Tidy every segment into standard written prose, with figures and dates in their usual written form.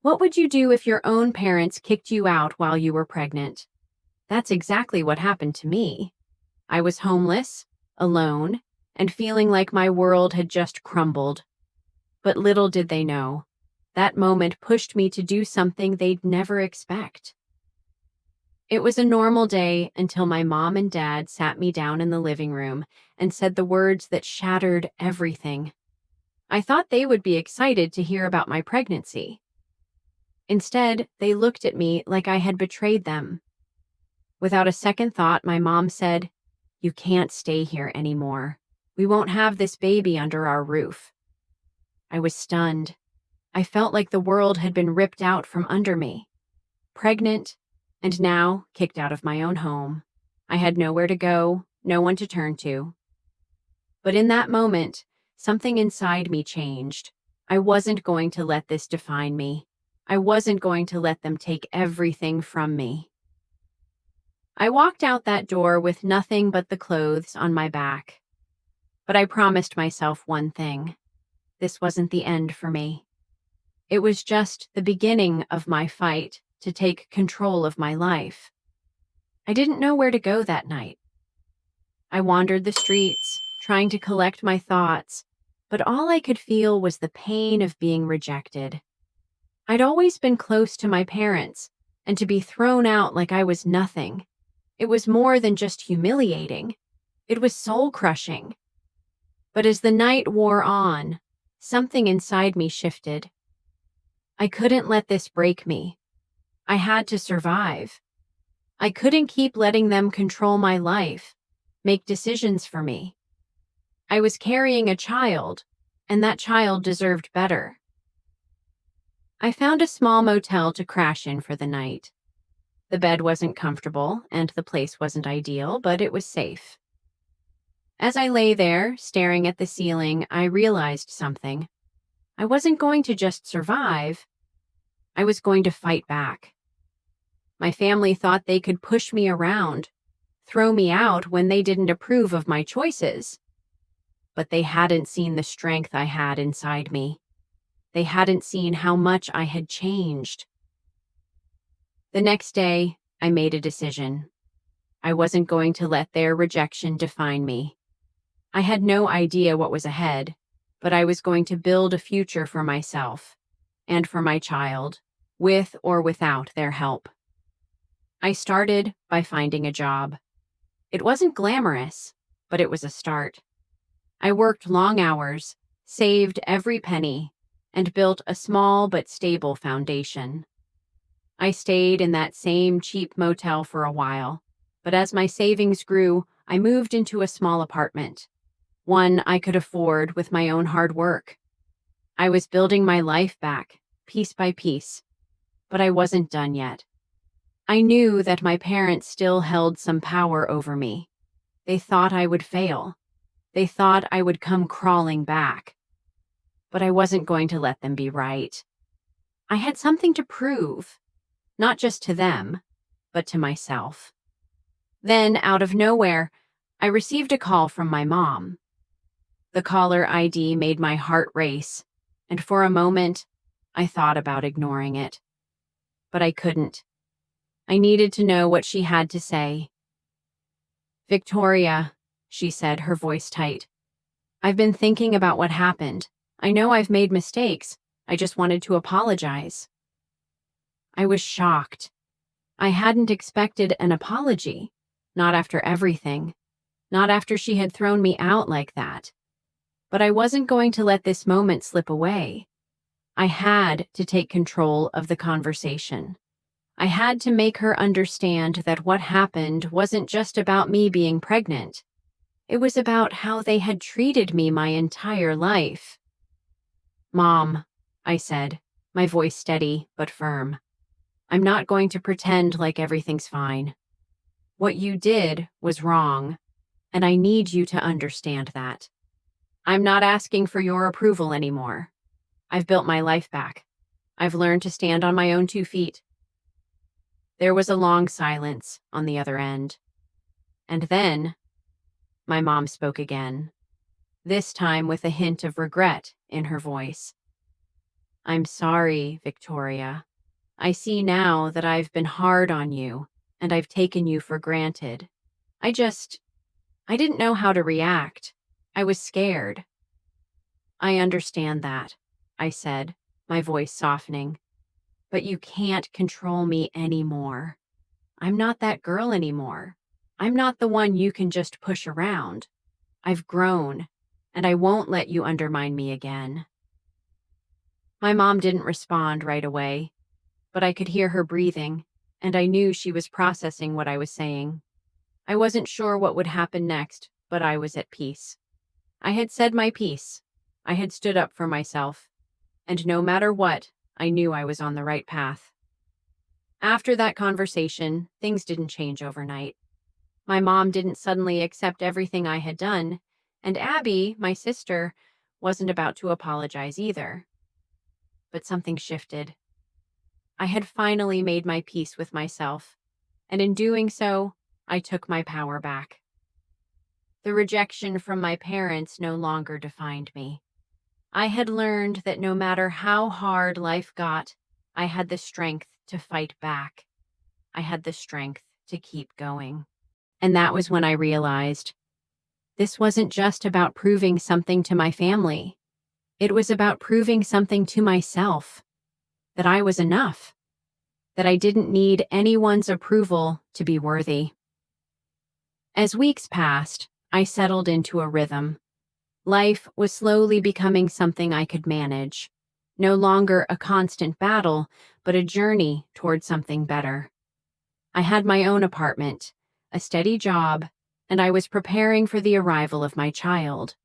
What would you do if your own parents kicked you out while you were pregnant? That's exactly what happened to me. I was homeless, alone, and feeling like my world had just crumbled. But little did they know, that moment pushed me to do something they'd never expect. It was a normal day until my mom and dad sat me down in the living room and said the words that shattered everything. I thought they would be excited to hear about my pregnancy. Instead, they looked at me like I had betrayed them. Without a second thought, my mom said, "You can't stay here anymore. We won't have this baby under our roof." I was stunned. I felt like the world had been ripped out from under me. Pregnant, and now kicked out of my own home. I had nowhere to go, no one to turn to. But in that moment, something inside me changed. I wasn't going to let this define me. I wasn't going to let them take everything from me. I walked out that door with nothing but the clothes on my back. But I promised myself one thing. This wasn't the end for me. It was just the beginning of my fight to take control of my life. I didn't know where to go that night. I wandered the streets, trying to collect my thoughts, but all I could feel was the pain of being rejected. I'd always been close to my parents, and to be thrown out like I was nothing. It was more than just humiliating. It was soul-crushing. But as the night wore on, something inside me shifted. I couldn't let this break me. I had to survive. I couldn't keep letting them control my life, make decisions for me. I was carrying a child, and that child deserved better. I found a small motel to crash in for the night. The bed wasn't comfortable, and the place wasn't ideal, but it was safe. As I lay there, staring at the ceiling, I realized something. I wasn't going to just survive. I was going to fight back. My family thought they could push me around, throw me out when they didn't approve of my choices. But they hadn't seen the strength I had inside me. They hadn't seen how much I had changed. The next day, I made a decision. I wasn't going to let their rejection define me. I had no idea what was ahead, but I was going to build a future for myself and for my child, with or without their help. I started by finding a job. It wasn't glamorous, but it was a start. I worked long hours, saved every penny, and built a small but stable foundation. I stayed in that same cheap motel for a while, but as my savings grew, I moved into a small apartment, one I could afford with my own hard work. I was building my life back, piece by piece, but I wasn't done yet. I knew that my parents still held some power over me. They thought I would fail. They thought I would come crawling back. But I wasn't going to let them be right. I had something to prove, not just to them, but to myself. Then, out of nowhere, I received a call from my mom. The caller ID made my heart race, and for a moment, I thought about ignoring it. But I couldn't. I needed to know what she had to say. "Victoria," she said, her voice tight. "I've been thinking about what happened. I know I've made mistakes. I just wanted to apologize." I was shocked. I hadn't expected an apology, not after everything, not after she had thrown me out like that. But I wasn't going to let this moment slip away. I had to take control of the conversation. I had to make her understand that what happened wasn't just about me being pregnant. It was about how they had treated me my entire life. "Mom," I said, my voice steady but firm. "I'm not going to pretend like everything's fine. What you did was wrong, and I need you to understand that. I'm not asking for your approval anymore. I've built my life back. I've learned to stand on my own 2 feet." There was a long silence on the other end. And then, my mom spoke again, this time with a hint of regret in her voice. I'm sorry, Victoria. I see now that I've been hard on you, and I've taken you for granted. I just, I didn't know how to react. I was scared. I understand that, I said, my voice softening. But you can't control me anymore. I'm not that girl anymore. I'm not the one you can just push around. I've grown, and I won't let you undermine me again. My mom didn't respond right away, but I could hear her breathing, and I knew she was processing what I was saying. I wasn't sure what would happen next, but I was at peace. I had said my piece. I had stood up for myself, and no matter what, I knew I was on the right path. After that conversation, things didn't change overnight. My mom didn't suddenly accept everything I had done, and Abby, my sister, wasn't about to apologize either. But something shifted. I had finally made my peace with myself, and in doing so, I took my power back. The rejection from my parents no longer defined me. I had learned that no matter how hard life got, I had the strength to fight back. I had the strength to keep going. And that was when I realized this wasn't just about proving something to my family. It was about proving something to myself, that I was enough, that I didn't need anyone's approval to be worthy. As weeks passed, I settled into a rhythm. Life was slowly becoming something I could manage, no longer a constant battle, but a journey toward something better. I had my own apartment, a steady job, and I was preparing for the arrival of my child.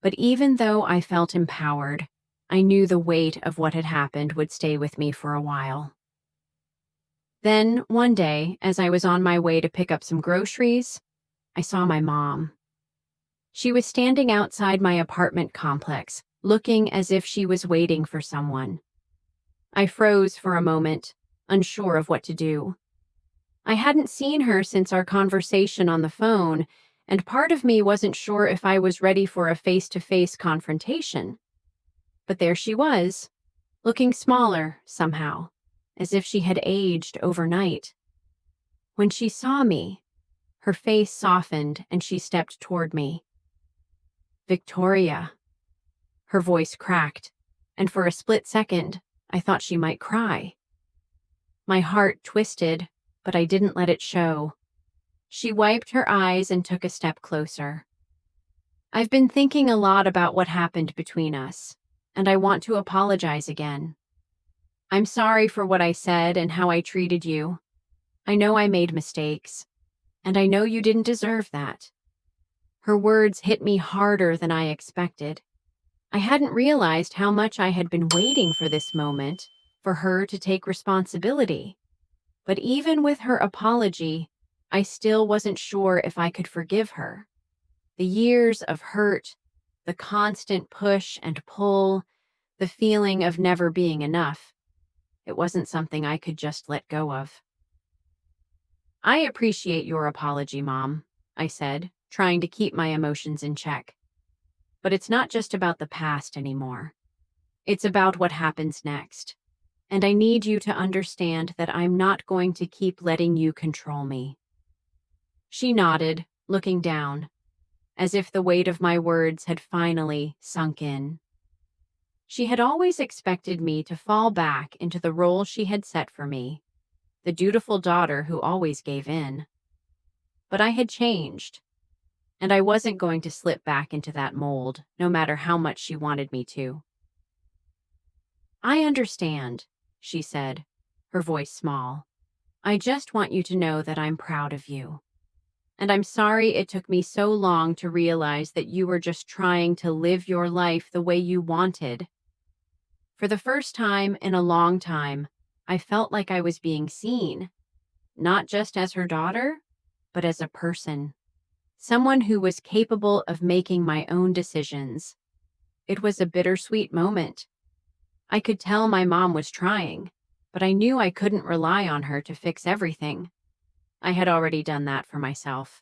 But even though I felt empowered, I knew the weight of what had happened would stay with me for a while. Then, one day, as I was on my way to pick up some groceries, I saw my mom. She was standing outside my apartment complex, looking as if she was waiting for someone. I froze for a moment, unsure of what to do. I hadn't seen her since our conversation on the phone, and part of me wasn't sure if I was ready for a face-to-face confrontation. But there she was, looking smaller, somehow, as if she had aged overnight. When she saw me, her face softened and she stepped toward me. Victoria. Her voice cracked, and for a split second, I thought she might cry. My heart twisted, but I didn't let it show. She wiped her eyes and took a step closer. I've been thinking a lot about what happened between us, and I want to apologize again. I'm sorry for what I said and how I treated you. I know I made mistakes, and I know you didn't deserve that. Her words hit me harder than I expected. I hadn't realized how much I had been waiting for this moment, for her to take responsibility. But even with her apology, I still wasn't sure if I could forgive her. The years of hurt, the constant push and pull, the feeling of never being enough. It wasn't something I could just let go of. I appreciate your apology, Mom, I said, trying to keep my emotions in check. But it's not just about the past anymore. It's about what happens next. And I need you to understand that I'm not going to keep letting you control me. She nodded, looking down, as if the weight of my words had finally sunk in. She had always expected me to fall back into the role she had set for me, the dutiful daughter who always gave in. But I had changed, and I wasn't going to slip back into that mold, no matter how much she wanted me to. I understand, she said, her voice small. I just want you to know that I'm proud of you. And I'm sorry it took me so long to realize that you were just trying to live your life the way you wanted. For the first time in a long time, I felt like I was being seen, not just as her daughter, but as a person, someone who was capable of making my own decisions. It was a bittersweet moment. I could tell my mom was trying, but I knew I couldn't rely on her to fix everything. I had already done that for myself.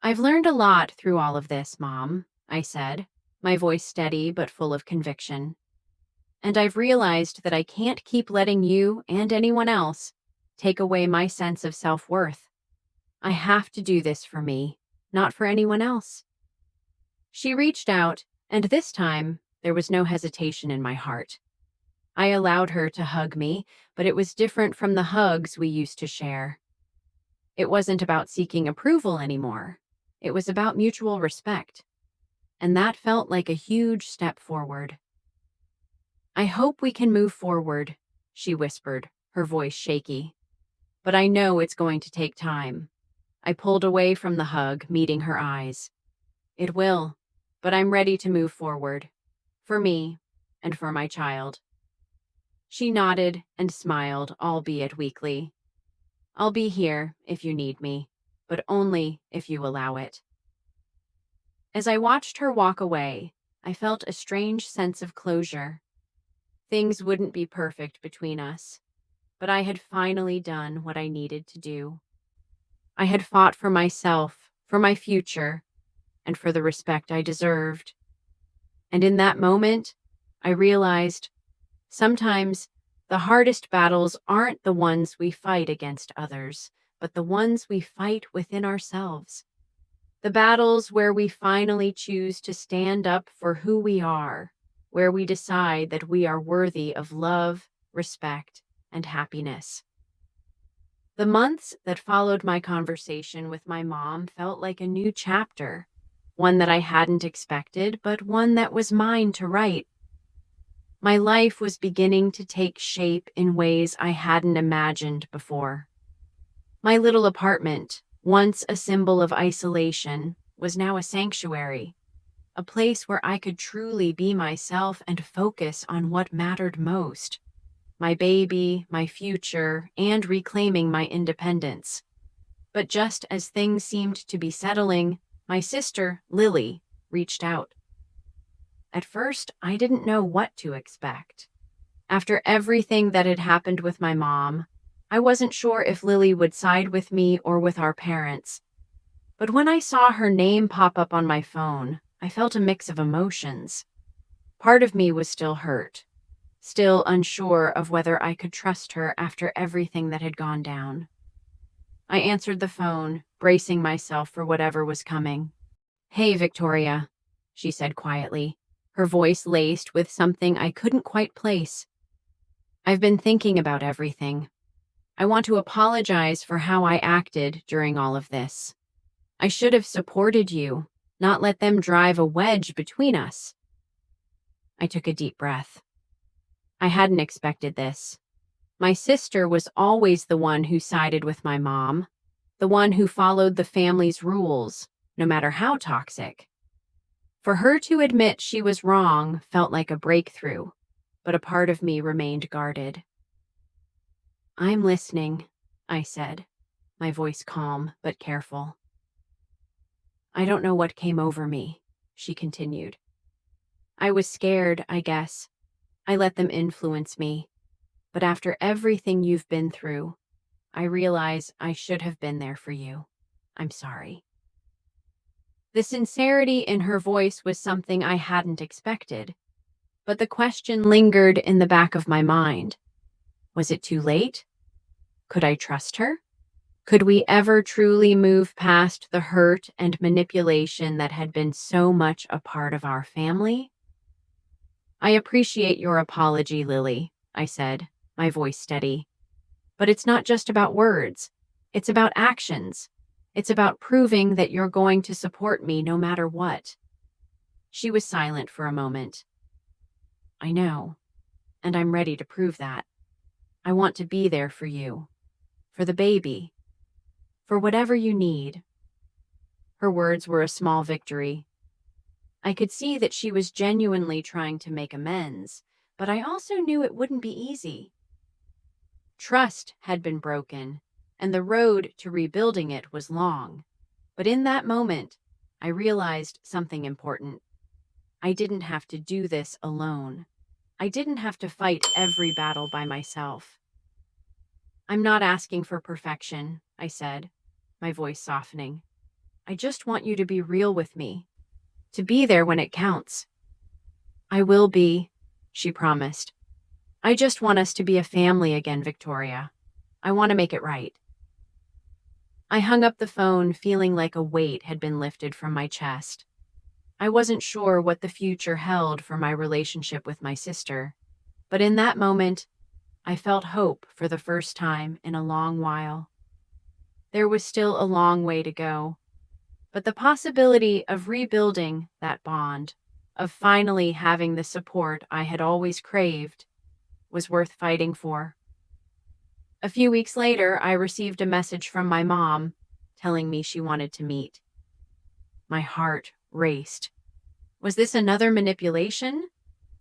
I've learned a lot through all of this, Mom, I said, my voice steady but full of conviction. And I've realized that I can't keep letting you and anyone else take away my sense of self-worth. I have to do this for me, not for anyone else. She reached out, and this time there was no hesitation in my heart. I allowed her to hug me, but it was different from the hugs we used to share. It wasn't about seeking approval anymore. It was about mutual respect. And that felt like a huge step forward. I hope we can move forward, she whispered, her voice shaky. But I know it's going to take time. I pulled away from the hug, meeting her eyes. It will, but I'm ready to move forward. For me, and for my child. She nodded and smiled, albeit weakly. I'll be here if you need me, but only if you allow it. As I watched her walk away, I felt a strange sense of closure. Things wouldn't be perfect between us, but I had finally done what I needed to do. I had fought for myself, for my future, and for the respect I deserved. And in that moment, I realized sometimes the hardest battles aren't the ones we fight against others, but the ones we fight within ourselves. The battles where we finally choose to stand up for who we are, where we decide that we are worthy of love, respect, and happiness. The months that followed my conversation with my mom felt like a new chapter, one that I hadn't expected, but one that was mine to write. My life was beginning to take shape in ways I hadn't imagined before. My little apartment, once a symbol of isolation, was now a sanctuary, a place where I could truly be myself and focus on what mattered most: my baby, my future, and reclaiming my independence. But just as things seemed to be settling, my sister, Lily, reached out. At first, I didn't know what to expect. After everything that had happened with my mom, I wasn't sure if Lily would side with me or with our parents. But when I saw her name pop up on my phone, I felt a mix of emotions. Part of me was still hurt, still unsure of whether I could trust her after everything that had gone down. I answered the phone, bracing myself for whatever was coming. "Hey, Victoria," she said quietly, her voice laced with something I couldn't quite place. "I've been thinking about everything. I want to apologize for how I acted during all of this. I should have supported you, not let them drive a wedge between us." I took a deep breath. I hadn't expected this. My sister was always the one who sided with my mom, the one who followed the family's rules, no matter how toxic. For her to admit she was wrong felt like a breakthrough, but a part of me remained guarded. "I'm listening," I said, my voice calm but careful. "I don't know what came over me," she continued. "I was scared, I guess. I let them influence me. But after everything you've been through, I realize I should have been there for you. I'm sorry." The sincerity in her voice was something I hadn't expected, but the question lingered in the back of my mind. Was it too late? Could I trust her? Could we ever truly move past the hurt and manipulation that had been so much a part of our family? "I appreciate your apology, Lily," I said, my voice steady. "But it's not just about words. It's about actions. It's about proving that you're going to support me no matter what." She was silent for a moment. "I know, and I'm ready to prove that. I want to be there for you, for the baby, for whatever you need." Her words were a small victory. I could see that she was genuinely trying to make amends, but I also knew it wouldn't be easy. Trust had been broken, and the road to rebuilding it was long. But in that moment, I realized something important. I didn't have to do this alone. I didn't have to fight every battle by myself. "I'm not asking for perfection," I said, my voice softening. "I just want you to be real with me, to be there when it counts." "I will be," she promised. "I just want us to be a family again, Victoria. I want to make it right." I hung up the phone feeling like a weight had been lifted from my chest. I wasn't sure what the future held for my relationship with my sister, but in that moment, I felt hope for the first time in a long while. There was still a long way to go, but the possibility of rebuilding that bond, of finally having the support I had always craved, was worth fighting for. A few weeks later, I received a message from my mom telling me she wanted to meet. My heart raced. Was this another manipulation?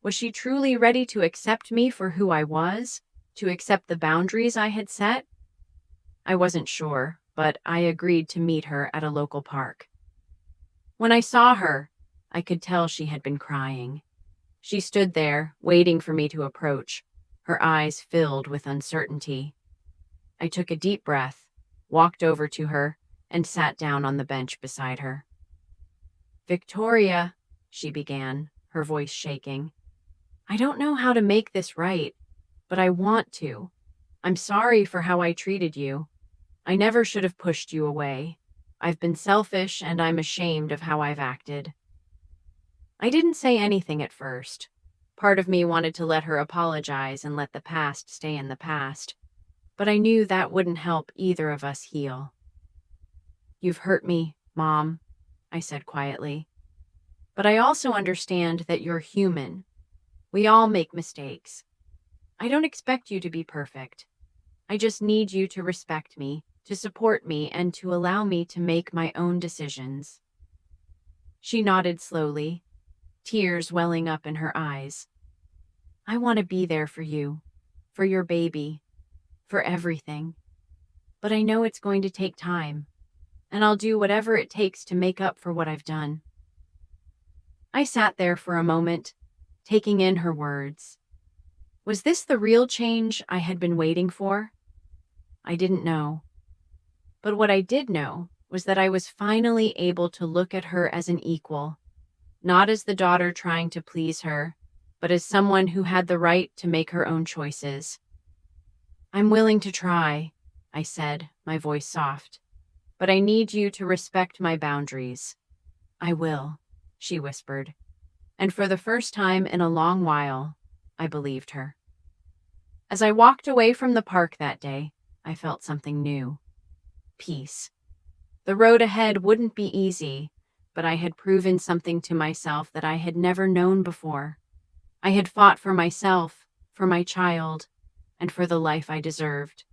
Was she truly ready to accept me for who I was, to accept the boundaries I had set? I wasn't sure, but I agreed to meet her at a local park. When I saw her, I could tell she had been crying. She stood there, waiting for me to approach, her eyes filled with uncertainty. I took a deep breath, walked over to her, and sat down on the bench beside her. "Victoria," she began, her voice shaking, "I don't know how to make this right, but I want to. I'm sorry for how I treated you. I never should have pushed you away. I've been selfish and I'm ashamed of how I've acted." I didn't say anything at first. Part of me wanted to let her apologize and let the past stay in the past, but I knew that wouldn't help either of us heal. "You've hurt me, Mom," I said quietly. "But I also understand that you're human. We all make mistakes. I don't expect you to be perfect. I just need you to respect me, to support me, and to allow me to make my own decisions." She nodded slowly, tears welling up in her eyes. "I want to be there for you, for your baby, for everything. But I know it's going to take time, and I'll do whatever it takes to make up for what I've done." I sat there for a moment, taking in her words. Was this the real change I had been waiting for? I didn't know. But what I did know was that I was finally able to look at her as an equal, not as the daughter trying to please her, but as someone who had the right to make her own choices. "I'm willing to try," I said, my voice soft, "but I need you to respect my boundaries." "I will," she whispered, and for the first time in a long while, I believed her. As I walked away from the park that day, I felt something new. Peace. The road ahead wouldn't be easy, but I had proven something to myself that I had never known before. I had fought for myself, for my child, and for the life I deserved.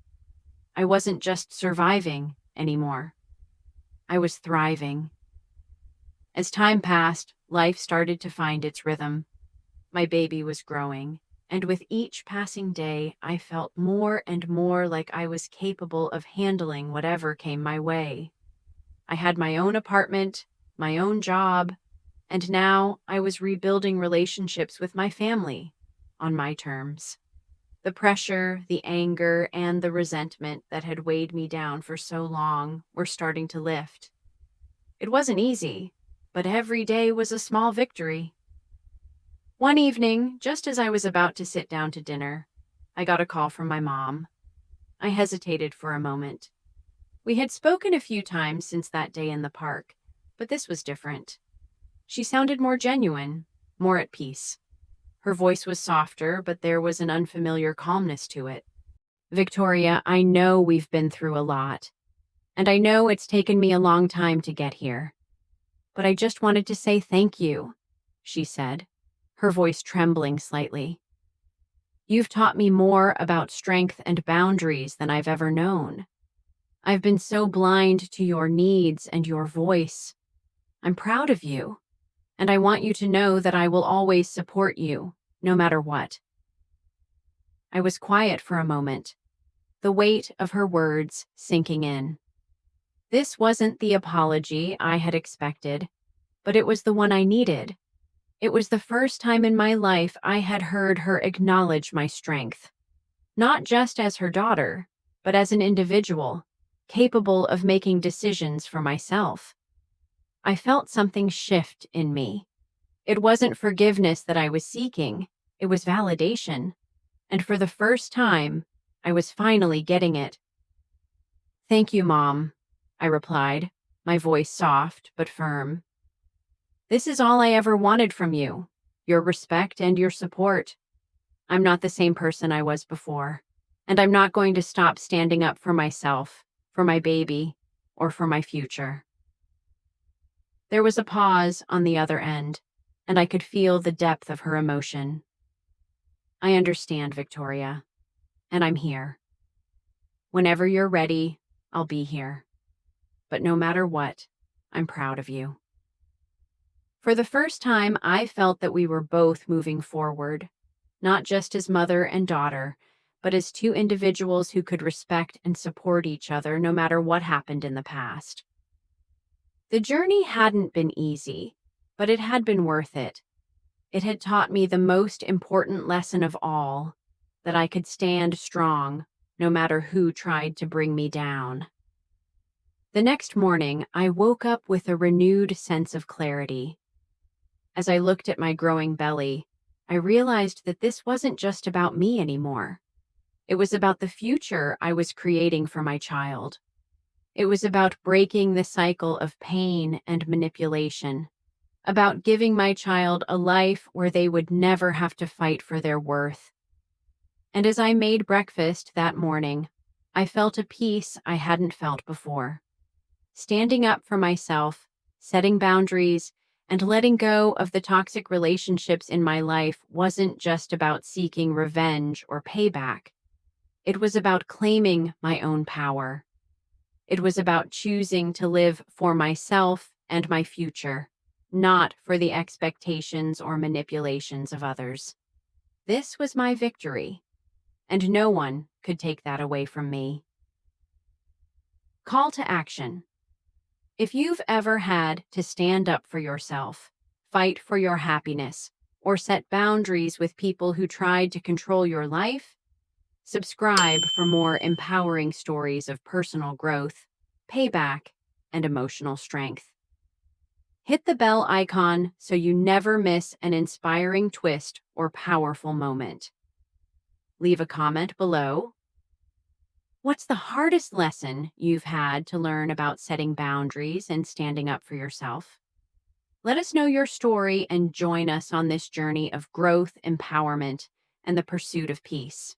I wasn't just surviving anymore. I was thriving. As time passed, life started to find its rhythm. My baby was growing, and with each passing day, I felt more and more like I was capable of handling whatever came my way. I had my own apartment, my own job, and now I was rebuilding relationships with my family on my terms. The pressure, the anger, and the resentment that had weighed me down for so long were starting to lift. It wasn't easy, but every day was a small victory. One evening, just as I was about to sit down to dinner, I got a call from my mom. I hesitated for a moment. We had spoken a few times since that day in the park, but this was different. She sounded more genuine, more at peace. Her voice was softer, but there was an unfamiliar calmness to it. "Victoria, I know we've been through a lot, and I know it's taken me a long time to get here. But I just wanted to say thank you," she said, her voice trembling slightly. "You've taught me more about strength and boundaries than I've ever known. I've been so blind to your needs and your voice. I'm proud of you, and I want you to know that I will always support you, no matter what." I was quiet for a moment, the weight of her words sinking in. This wasn't the apology I had expected, but it was the one I needed. It was the first time in my life I had heard her acknowledge my strength, not just as her daughter, but as an individual, capable of making decisions for myself. I felt something shift in me. It wasn't forgiveness that I was seeking. It was validation. And for the first time, I was finally getting it. "Thank you, Mom," I replied, my voice soft but firm. "This is all I ever wanted from you, your respect and your support. I'm not the same person I was before, and I'm not going to stop standing up for myself, for my baby, or for my future." There was a pause on the other end, and I could feel the depth of her emotion. "I understand, Victoria, and I'm here. Whenever you're ready, I'll be here. But no matter what, I'm proud of you." For the first time, I felt that we were both moving forward, not just as mother and daughter, but as two individuals who could respect and support each other no matter what happened in the past. The journey hadn't been easy, but it had been worth it. It had taught me the most important lesson of all, that I could stand strong no matter who tried to bring me down. The next morning, I woke up with a renewed sense of clarity. As I looked at my growing belly, I realized that this wasn't just about me anymore. It was about the future I was creating for my child. It was about breaking the cycle of pain and manipulation, about giving my child a life where they would never have to fight for their worth. And as I made breakfast that morning, I felt a peace I hadn't felt before. Standing up for myself, setting boundaries, and letting go of the toxic relationships in my life wasn't just about seeking revenge or payback. It was about claiming my own power. It was about choosing to live for myself and my future, not for the expectations or manipulations of others. This was my victory, and no one could take that away from me. Call to action. If you've ever had to stand up for yourself, fight for your happiness, or set boundaries with people who tried to control your life, subscribe for more empowering stories of personal growth, payback, and emotional strength. Hit the bell icon so you never miss an inspiring twist or powerful moment. Leave a comment below. What's the hardest lesson you've had to learn about setting boundaries and standing up for yourself? Let us know your story and join us on this journey of growth, empowerment, and the pursuit of peace.